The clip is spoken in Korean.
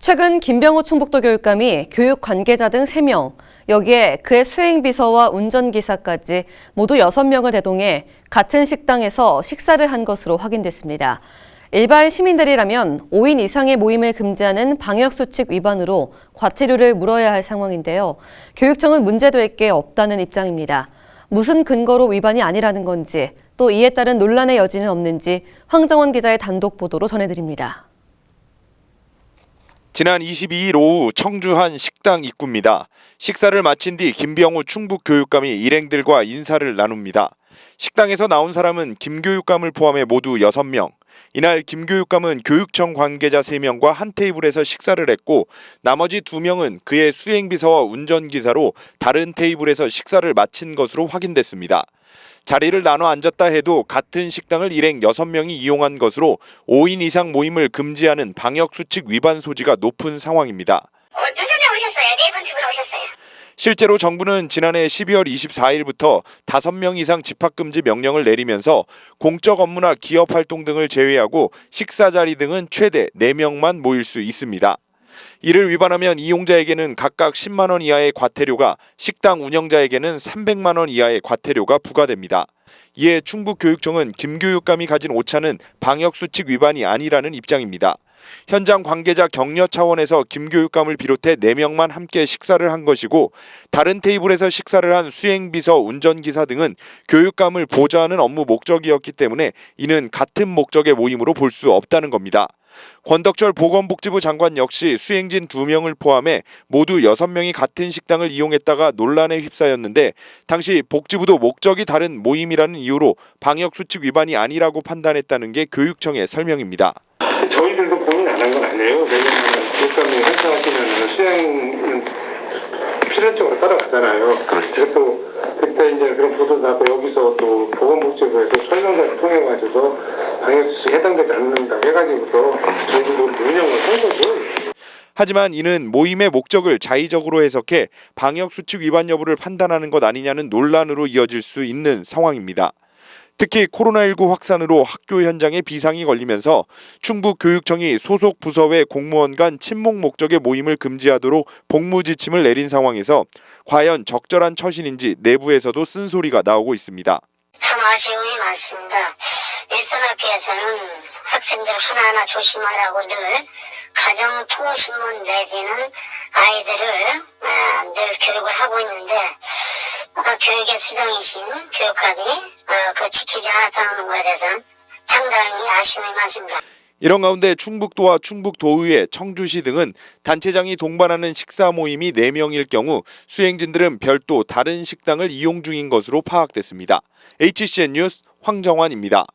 최근 김병호 충북도 교육감이 교육 관계자 등 3명, 여기에 그의 수행비서와 운전기사까지 모두 6명을 대동해 같은 식당에서 식사를 한 것으로 확인됐습니다. 일반 시민들이라면 5인 이상의 모임을 금지하는 방역수칙 위반으로 과태료를 물어야 할 상황인데요. 교육청은 문제될 게 없다는 입장입니다. 무슨 근거로 위반이 아니라는 건지, 또 이에 따른 논란의 여지는 없는지 황정원 기자의 단독 보도로 전해드립니다. 지난 22일 오후 청주 한 식당 입구입니다. 식사를 마친 뒤 김병호 충북교육감이 일행들과 인사를 나눕니다. 식당에서 나온 사람은 김 교육감을 포함해 모두 6명. 이날 김 교육감은 교육청 관계자 3명과 한 테이블에서 식사를 했고 나머지 2명은 그의 수행비서와 운전기사로 다른 테이블에서 식사를 마친 것으로 확인됐습니다. 자리를 나눠 앉았다 해도 같은 식당을 일행 6명이 이용한 것으로 5인 이상 모임을 금지하는 방역수칙 위반 소지가 높은 상황입니다. 누구나 오셨어요. 4분 두분 오셨어요. 실제로 정부는 지난해 12월 24일부터 5명 이상 집합금지 명령을 내리면서 공적 업무나 기업 활동 등을 제외하고 식사 자리 등은 최대 4명만 모일 수 있습니다. 이를 위반하면 이용자에게는 각각 10만 원 이하의 과태료가, 식당 운영자에게는 300만 원 이하의 과태료가 부과됩니다. 이에 충북교육청은 김 교육감이 가진 오차는 방역수칙 위반이 아니라는 입장입니다. 현장 관계자 격려 차원에서 김 교육감을 비롯해 4명만 함께 식사를 한 것이고 다른 테이블에서 식사를 한 수행비서, 운전기사 등은 교육감을 보좌하는 업무 목적이었기 때문에 이는 같은 목적의 모임으로 볼 수 없다는 겁니다. 권덕철 보건복지부 장관 역시 수행진 2명을 포함해 모두 6명이 같은 식당을 이용했다가 논란에 휩싸였는데 당시 복지부도 목적이 다른 모임이라는 이유로 방역수칙 위반이 아니라고 판단했다는 게 교육청의 설명입니다. 저희들도 고민 안 한 건 아니에요. 왜냐하면 교육감이 행사하시면 수행은 필연적으로 따라가잖아요. 그래서 또 그때 이제 그런 보도 나고 여기서 또 보건복지부에서 설명회를 통해 가지고 방역수칙 해당되지 않는다 해가지고서 저희들도 운영을 한 거죠. 하지만 이는 모임의 목적을 자의적으로 해석해 방역수칙 위반 여부를 판단하는 것 아니냐는 논란으로 이어질 수 있는 상황입니다. 특히 코로나19 확산으로 학교 현장에 비상이 걸리면서 충북교육청이 소속 부서의 공무원 간 친목 목적의 모임을 금지하도록 복무 지침을 내린 상황에서 과연 적절한 처신인지 내부에서도 쓴소리가 나오고 있습니다. 참 아쉬움이 많습니다. 일선학교에서는 학생들 하나하나 조심하라고 늘 가정통신문 내지는 아이들을 늘 교육을 하고 있는데 교육의 수장이신 교육감이 그 지키지 않았다는 것에 대해서는 상당히 아쉬움이 많습니다. 이런 가운데 충북도와 충북도의회, 청주시 등은 단체장이 동반하는 식사 모임이 4명일 경우 수행진들은 별도 다른 식당을 이용 중인 것으로 파악됐습니다. HCN 뉴스 황정환입니다.